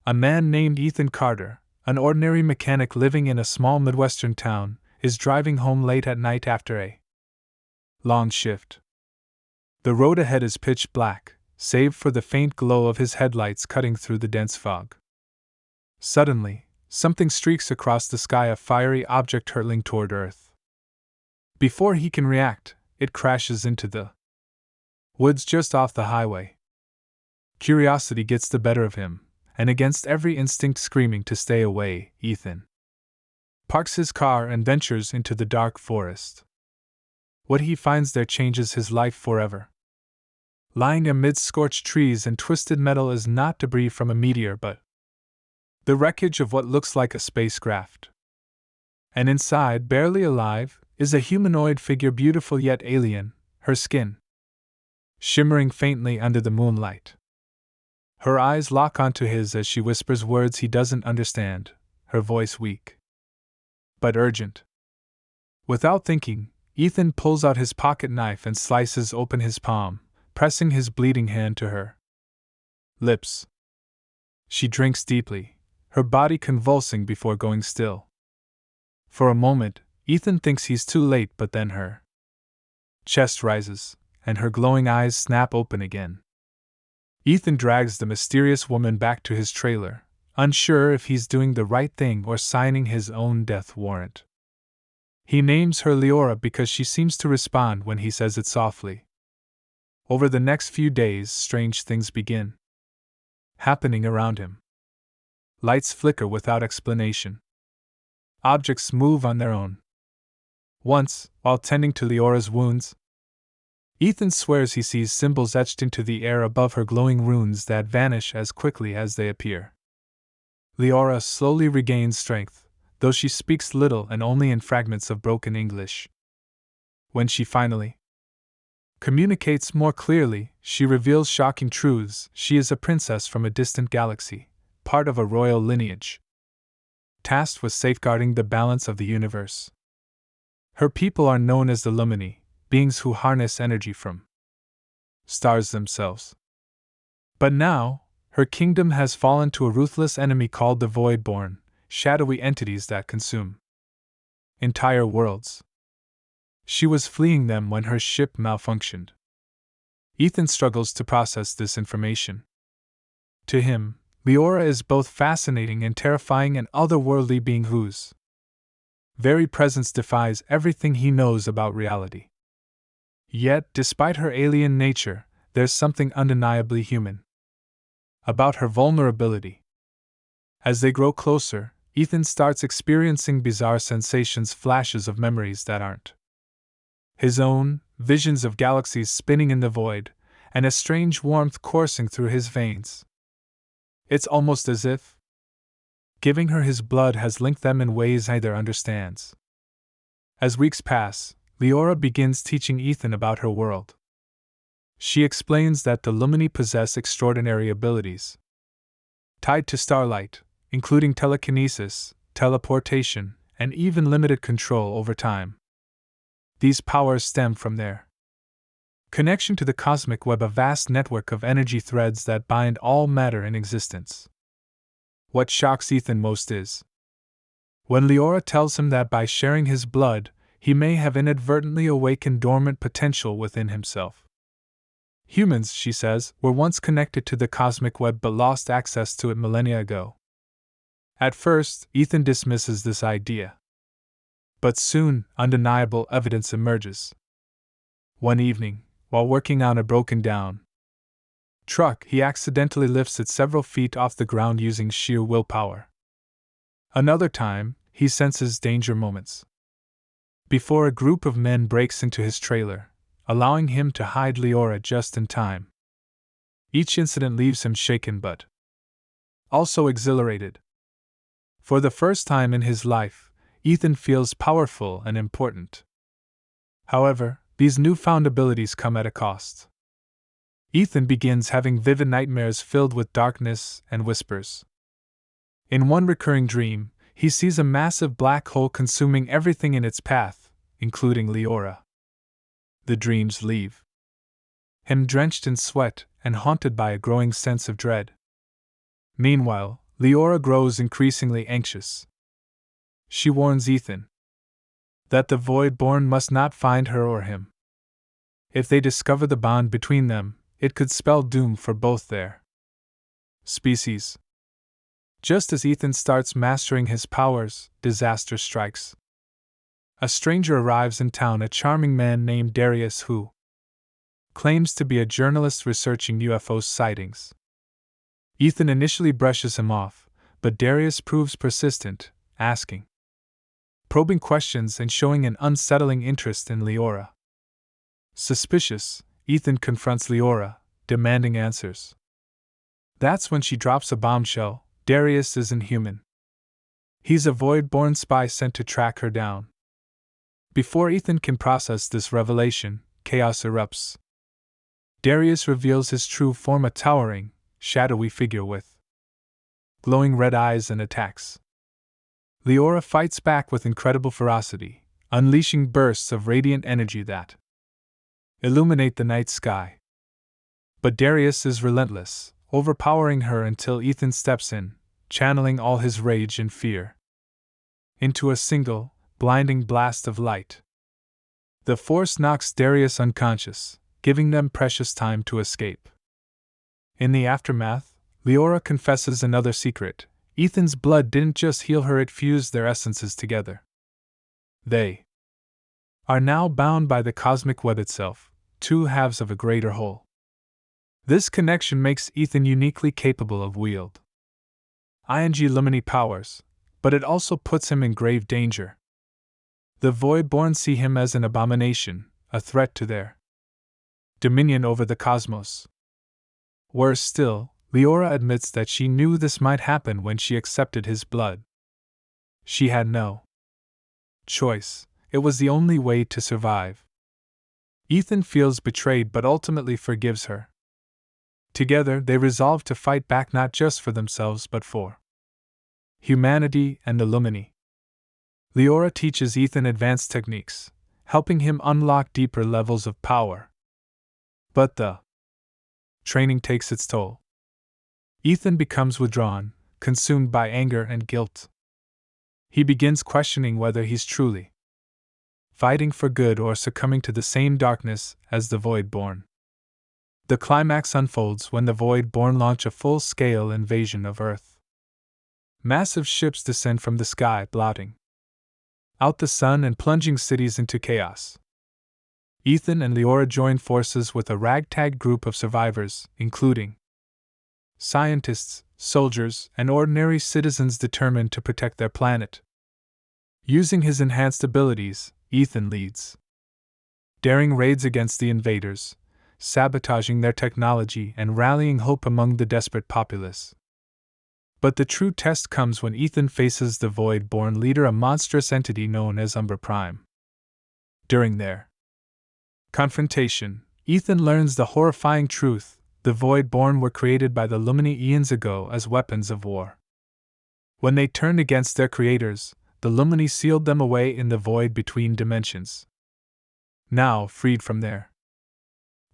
A man named Ethan Carter, an ordinary mechanic living in a small Midwestern town, is driving home late at night after a long shift. The road ahead is pitch black, save for the faint glow of his headlights cutting through the dense fog. Suddenly, something streaks across the sky, a fiery object hurtling toward Earth. Before he can react, it crashes into the woods just off the highway. Curiosity gets the better of him, and against every instinct screaming to stay away, Ethan parks his car and ventures into the dark forest. What he finds there changes his life forever. Lying amidst scorched trees and twisted metal is not debris from a meteor but the wreckage of what looks like a spacecraft. And inside, barely alive, is a humanoid figure, beautiful yet alien, her skin shimmering faintly under the moonlight. Her eyes lock onto his as she whispers words he doesn't understand, her voice weak but urgent. Without thinking, Ethan pulls out his pocket knife and slices open his palm, pressing his bleeding hand to her lips. She drinks deeply, her body convulsing before going still. For a moment, Ethan thinks he's too late, but then her chest rises, and her glowing eyes snap open again. Ethan drags the mysterious woman back to his trailer, unsure if he's doing the right thing or signing his own death warrant. He names her Leora because she seems to respond when he says it softly. Over the next few days, strange things begin happening around him. Lights flicker without explanation. Objects move on their own. Once, while tending to Leora's wounds, Ethan swears he sees symbols etched into the air above her, glowing runes that vanish as quickly as they appear. Leora slowly regains strength, though she speaks little and only in fragments of broken English. When she finally communicates more clearly, she reveals shocking truths. She is a princess from a distant galaxy, part of a royal lineage, tasked with safeguarding the balance of the universe. Her people are known as the Lumini, beings who harness energy from stars themselves. But now, her kingdom has fallen to a ruthless enemy called the Voidborn, shadowy entities that consume entire worlds. She was fleeing them when her ship malfunctioned. Ethan struggles to process this information. To him, Leora is both fascinating and terrifying, an otherworldly being whose very presence defies everything he knows about reality. Yet, despite her alien nature, there's something undeniably human about her vulnerability. As they grow closer, Ethan starts experiencing bizarre sensations, flashes of memories that aren't his own, visions of galaxies spinning in the void, and a strange warmth coursing through his veins. It's almost as if giving her his blood has linked them in ways neither understands. As weeks pass, Leora begins teaching Ethan about her world. She explains that the Lumini possess extraordinary abilities tied to starlight, including telekinesis, teleportation, and even limited control over time. These powers stem from their connection to the cosmic web, a vast network of energy threads that bind all matter in existence. What shocks Ethan most is when Leora tells him that by sharing his blood, he may have inadvertently awakened dormant potential within himself. Humans, she says, were once connected to the cosmic web but lost access to it millennia ago. At first, Ethan dismisses this idea. But soon, undeniable evidence emerges. One evening, while working on a broken-down truck, he accidentally lifts it several feet off the ground using sheer willpower. Another time, he senses danger moments before a group of men breaks into his trailer, allowing him to hide Leora just in time. Each incident leaves him shaken but also exhilarated. For the first time in his life, Ethan feels powerful and important. However, these newfound abilities come at a cost. Ethan begins having vivid nightmares filled with darkness and whispers. In one recurring dream, he sees a massive black hole consuming everything in its path, including Leora. The dreams leave him drenched in sweat and haunted by a growing sense of dread. Meanwhile, Leora grows increasingly anxious. She warns Ethan that the Void-born must not find her or him. If they discover the bond between them, it could spell doom for both their species. Just as Ethan starts mastering his powers, disaster strikes. A stranger arrives in town, a charming man named Darius who claims to be a journalist researching UFO sightings. Ethan initially brushes him off, but Darius proves persistent, asking probing questions and showing an unsettling interest in Leora. Suspicious, Ethan confronts Leora, demanding answers. That's when she drops a bombshell: Darius isn't human. He's a Void-born spy sent to track her down. Before Ethan can process this revelation, chaos erupts. Darius reveals his true form, a towering, shadowy figure with glowing red eyes, and attacks. Leora fights back with incredible ferocity, unleashing bursts of radiant energy that illuminate the night sky. But Darius is relentless, overpowering her until Ethan steps in, channeling all his rage and fear into a single, blinding blast of light. The force knocks Darius unconscious, giving them precious time to escape. In the aftermath, Leora confesses another secret: Ethan's blood didn't just heal her, it fused their essences together. They are now bound by the cosmic web itself, two halves of a greater whole. This connection makes Ethan uniquely capable of ing Lumini powers, but it also puts him in grave danger. The Void-born see him as an abomination, a threat to their dominion over the cosmos. Worse still, Leora admits that she knew this might happen when she accepted his blood. She had no choice, it was the only way to survive. Ethan feels betrayed but ultimately forgives her. Together, they resolve to fight back, not just for themselves but for humanity and the Lumini. Leora teaches Ethan advanced techniques, helping him unlock deeper levels of power. But the training takes its toll. Ethan becomes withdrawn, consumed by anger and guilt. He begins questioning whether he's truly fighting for good or succumbing to the same darkness as the Void-born. The climax unfolds when the Void-born launch a full-scale invasion of Earth. Massive ships descend from the sky, blotting out the sun and plunging cities into chaos. Ethan and Leora join forces with a ragtag group of survivors, including scientists, soldiers, and ordinary citizens determined to protect their planet. Using his enhanced abilities, Ethan leads daring raids against the invaders, sabotaging their technology and rallying hope among the desperate populace. But the true test comes when Ethan faces the Void-born leader, a monstrous entity known as Umbra Prime. During their confrontation, Ethan learns the horrifying truth: the Void-born were created by the Lumini eons ago as weapons of war. When they turned against their creators, the Lumini sealed them away in the void between dimensions. Now, freed from their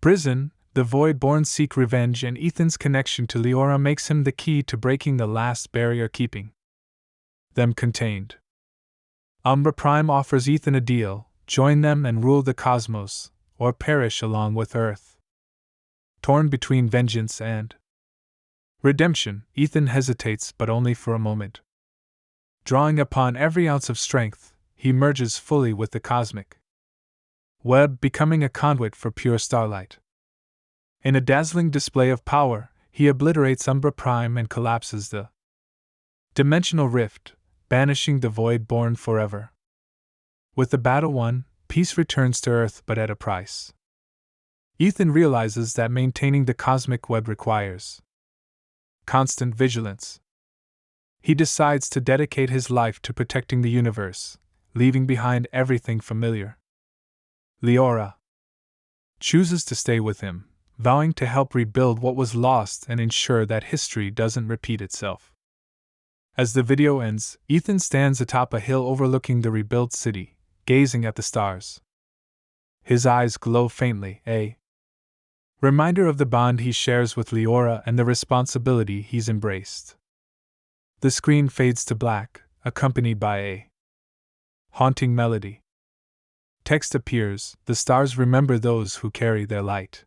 prison, the Void-born seek revenge, and Ethan's connection to Leora makes him the key to breaking the last barrier keeping them contained. Umbra Prime offers Ethan a deal: join them and rule the cosmos, or perish along with Earth. Torn between vengeance and redemption, Ethan hesitates, but only for a moment. Drawing upon every ounce of strength, he merges fully with the cosmic web, becoming a conduit for pure starlight. In a dazzling display of power, he obliterates Umbra Prime and collapses the dimensional rift, banishing the Void-born forever. With the battle won, peace returns to Earth, but at a price. Ethan realizes that maintaining the cosmic web requires constant vigilance. He decides to dedicate his life to protecting the universe, leaving behind everything familiar. Leora chooses to stay with him, vowing to help rebuild what was lost and ensure that history doesn't repeat itself. As the video ends, Ethan stands atop a hill overlooking the rebuilt city, gazing at the stars. His eyes glow faintly, a reminder of the bond he shares with Leora and the responsibility he's embraced. The screen fades to black, accompanied by a haunting melody. Text appears, the stars remember those who carry their light.